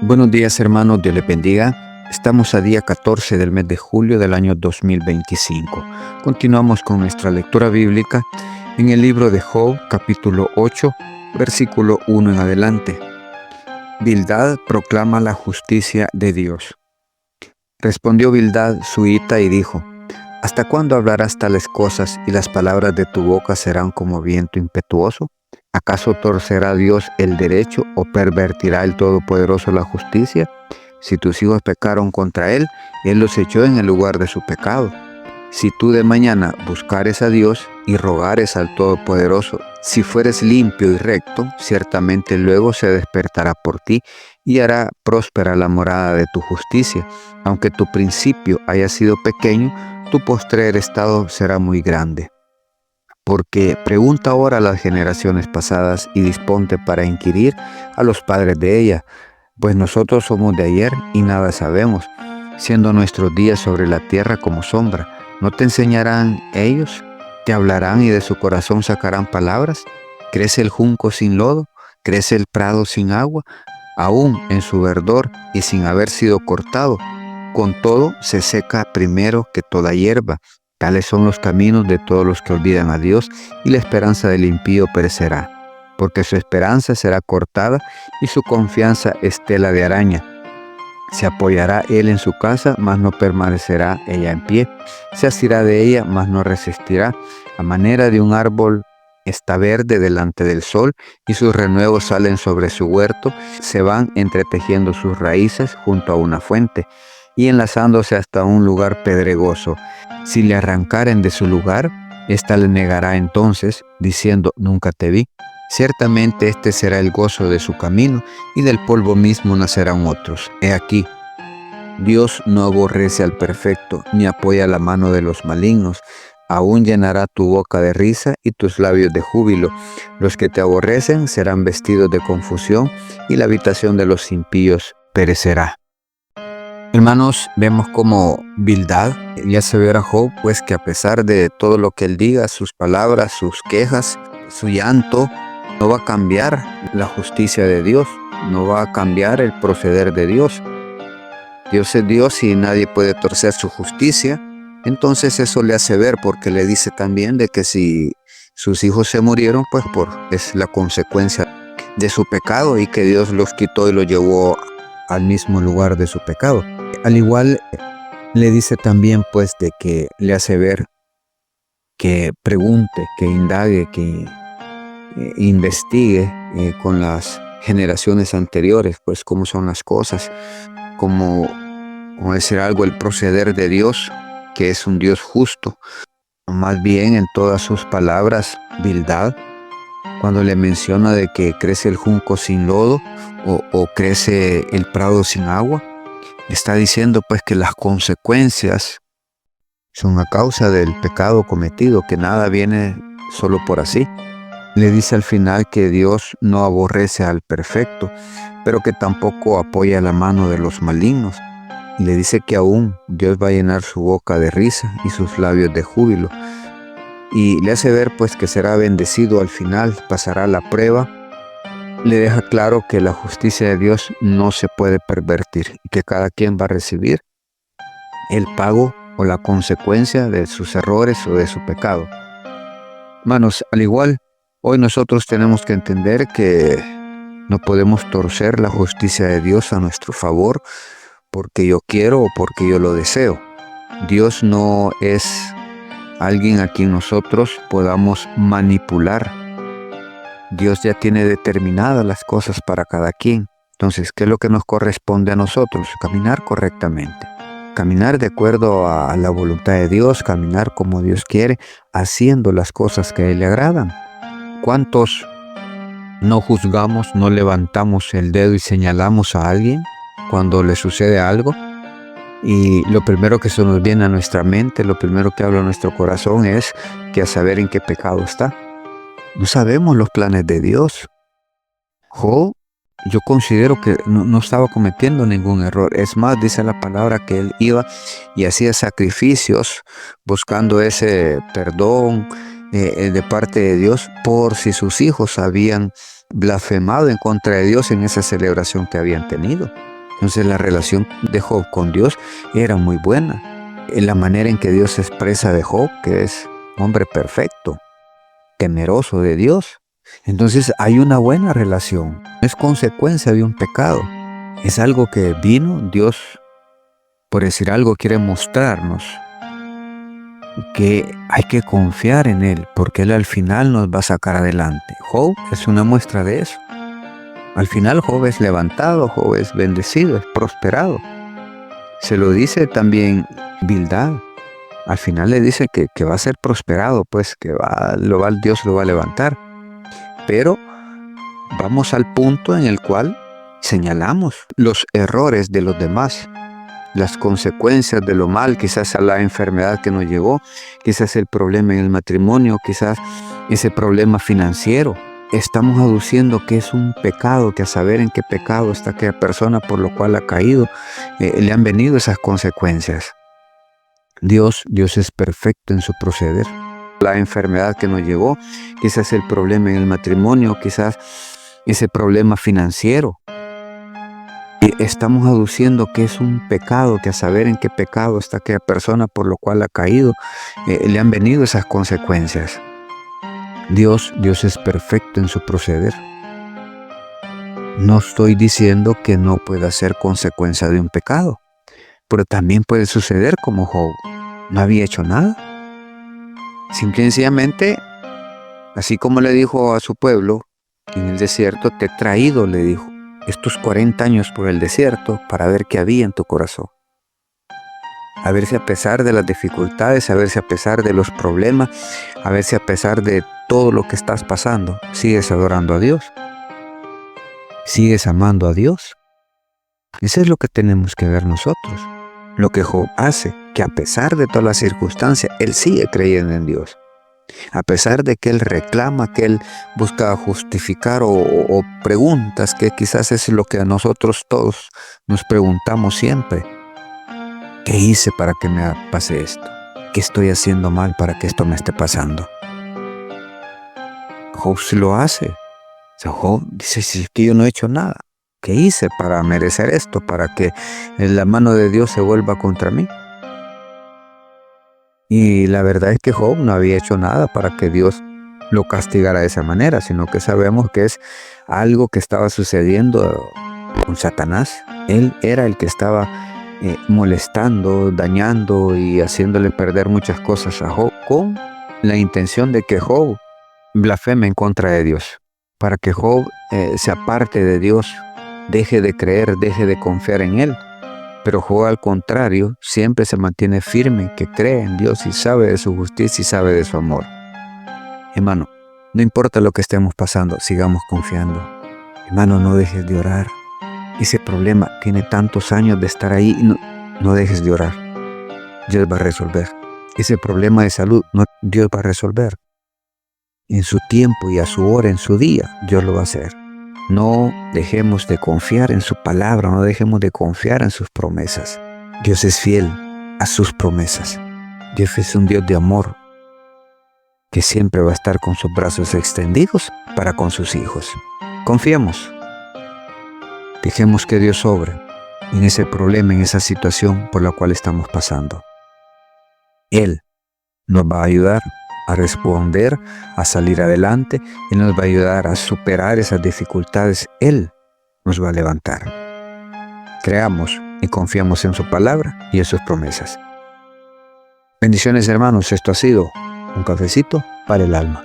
Buenos días, hermanos, Dios les bendiga. Estamos a día 14 del mes de julio del año 2025. Continuamos con nuestra lectura bíblica en el libro de Job, capítulo 8, versículo 1 en adelante. Bildad proclama la justicia de Dios. Respondió Bildad suita y dijo: ¿Hasta cuándo hablarás tales cosas y las palabras de tu boca serán como viento impetuoso? ¿Acaso torcerá Dios el derecho o pervertirá el Todopoderoso la justicia? Si tus hijos pecaron contra Él, Él los echó en el lugar de su pecado. Si tú de mañana buscares a Dios y rogares al Todopoderoso, si fueres limpio y recto, ciertamente luego se despertará por ti y hará próspera la morada de tu justicia. Aunque tu principio haya sido pequeño, tu postrer estado será muy grande. Porque pregunta ahora a las generaciones pasadas y disponte para inquirir a los padres de ella, pues nosotros somos de ayer y nada sabemos, siendo nuestros días sobre la tierra como sombra. ¿No te enseñarán ellos? ¿Te hablarán y de su corazón sacarán palabras? ¿Crece el junco sin lodo? ¿Crece el prado sin agua? Aún en su verdor y sin haber sido cortado. Con todo se seca primero que toda hierba. Tales son los caminos de todos los que olvidan a Dios, y la esperanza del impío perecerá, porque su esperanza será cortada y su confianza es tela de araña. Se apoyará él en su casa, mas no permanecerá ella en pie. Se asirá de ella, mas no resistirá. A manera de un árbol está verde delante del sol, y sus renuevos salen sobre su huerto. Se van entretejiendo sus raíces junto a una fuente, y enlazándose hasta un lugar pedregoso. Si le arrancaren de su lugar, ésta le negará entonces, diciendo: nunca te vi. Ciertamente este será el gozo de su camino, y del polvo mismo nacerán otros. He aquí, Dios no aborrece al perfecto, ni apoya la mano de los malignos. Aún llenará tu boca de risa y tus labios de júbilo. Los que te aborrecen serán vestidos de confusión, y la habitación de los impíos perecerá. Hermanos, vemos como Bildad le hace ver a Job, pues, que a pesar de todo lo que él diga, sus palabras, sus quejas, su llanto, no va a cambiar la justicia de Dios, no va a cambiar el proceder de Dios. Dios es Dios y nadie puede torcer su justicia. Entonces eso le hace ver, porque le dice también de que si sus hijos se murieron, pues es la consecuencia de su pecado, y que Dios los quitó y los llevó al mismo lugar de su pecado. Al igual le dice también, pues, de que le hace ver que pregunte, que indague, que investigue con las generaciones anteriores, pues, cómo son las cosas, cómo decir algo, el proceder de Dios, que es un Dios justo. Más bien, en todas sus palabras, Bildad, cuando le menciona de que crece el junco sin lodo o crece el prado sin agua, está diciendo, pues, que las consecuencias son a causa del pecado cometido, que nada viene solo por así. Le dice al final que Dios no aborrece al perfecto, pero que tampoco apoya la mano de los malignos. Y le dice que aún Dios va a llenar su boca de risa y sus labios de júbilo. Y le hace ver, pues, que será bendecido al final, pasará la prueba. Le deja claro que la justicia de Dios no se puede pervertir, y que cada quien va a recibir el pago o la consecuencia de sus errores o de su pecado. Hermanos, al igual, hoy nosotros tenemos que entender que no podemos torcer la justicia de Dios a nuestro favor porque yo quiero o porque yo lo deseo. Dios no es alguien a quien nosotros podamos manipular. Dios ya tiene determinadas las cosas para cada quien. Entonces, ¿qué es lo que nos corresponde a nosotros? Caminar correctamente. Caminar de acuerdo a la voluntad de Dios, caminar como Dios quiere, haciendo las cosas que a Él le agradan. ¿Cuántos no juzgamos, no levantamos el dedo y señalamos a alguien cuando le sucede algo? Y lo primero que se nos viene a nuestra mente, lo primero que habla nuestro corazón es que a saber en qué pecado está. No sabemos los planes de Dios. Job, yo considero que no estaba cometiendo ningún error. Es más, dice la palabra que él iba y hacía sacrificios buscando ese perdón de parte de Dios por si sus hijos habían blasfemado en contra de Dios en esa celebración que habían tenido. Entonces la relación de Job con Dios era muy buena. En la manera en que Dios se expresa de Job, que es un hombre perfecto, temeroso de Dios. Entonces hay una buena relación. No es consecuencia de un pecado. Es algo que vino, Dios, por decir algo, quiere mostrarnos que hay que confiar en Él, porque Él al final nos va a sacar adelante. Job es una muestra de eso. Al final Job es levantado, Job es bendecido, es prosperado. Se lo dice también Bildad. Al final le dice que va a ser prosperado, pues que Dios lo va a levantar. Pero vamos al punto en el cual señalamos los errores de los demás, las consecuencias de lo mal, quizás a la enfermedad que nos llegó, quizás el problema en el matrimonio, quizás ese problema financiero. Estamos aduciendo que es un pecado, que a saber en qué pecado está aquella persona por lo cual ha caído, le han venido esas consecuencias. Dios es perfecto en su proceder. La enfermedad que nos llegó, quizás el problema en el matrimonio, quizás ese problema financiero. Y estamos aduciendo que es un pecado, que a saber en qué pecado está aquella persona por lo cual ha caído, le han venido esas consecuencias. Dios es perfecto en su proceder. No estoy diciendo que no pueda ser consecuencia de un pecado, pero también puede suceder como Job. No había hecho nada. Simple y sencillamente, así como le dijo a su pueblo en el desierto, te he traído, le dijo, estos 40 años por el desierto para ver qué había en tu corazón. A ver si a pesar de las dificultades, a ver si a pesar de los problemas, a ver si a pesar de todo lo que estás pasando, sigues adorando a Dios. Sigues amando a Dios. Eso es lo que tenemos que ver nosotros. Lo que Job hace, que a pesar de todas las circunstancias, él sigue creyendo en Dios. A pesar de que él reclama, que él busca justificar o preguntas, que quizás es lo que a nosotros todos nos preguntamos siempre. ¿Qué hice para que me pase esto? ¿Qué estoy haciendo mal para que esto me esté pasando? Job sí lo hace. O sea, Job dice, si es que yo no he hecho nada. ¿Qué hice para merecer esto? Para que la mano de Dios se vuelva contra mí. Y la verdad es que Job no había hecho nada para que Dios lo castigara de esa manera, sino que sabemos que es algo que estaba sucediendo con Satanás. Él era el que estaba molestando, dañando y haciéndole perder muchas cosas a Job, con la intención de que Job blasfeme en contra de Dios, para que Job se aparte de Dios, deje de creer, deje de confiar en Él. Pero Job, al contrario, siempre se mantiene firme, que cree en Dios y sabe de su justicia y sabe de su amor. Hermano, no importa lo que estemos pasando, sigamos confiando. Hermano, no dejes de orar. Ese problema tiene tantos años de estar ahí, no dejes de orar. Dios va a resolver. Ese problema de salud, Dios va a resolver. En su tiempo y a su hora, en su día, Dios lo va a hacer. No dejemos de confiar en su palabra, no dejemos de confiar en sus promesas. Dios es fiel a sus promesas. Dios es un Dios de amor, que siempre va a estar con sus brazos extendidos para con sus hijos. Confiemos. Dejemos que Dios obre en ese problema, en esa situación por la cual estamos pasando. Él nos va a ayudar a responder, a salir adelante. Él nos va a ayudar a superar esas dificultades. Él nos va a levantar. Creamos y confiamos en su palabra y en sus promesas. Bendiciones, hermanos. Esto ha sido un cafecito para el alma.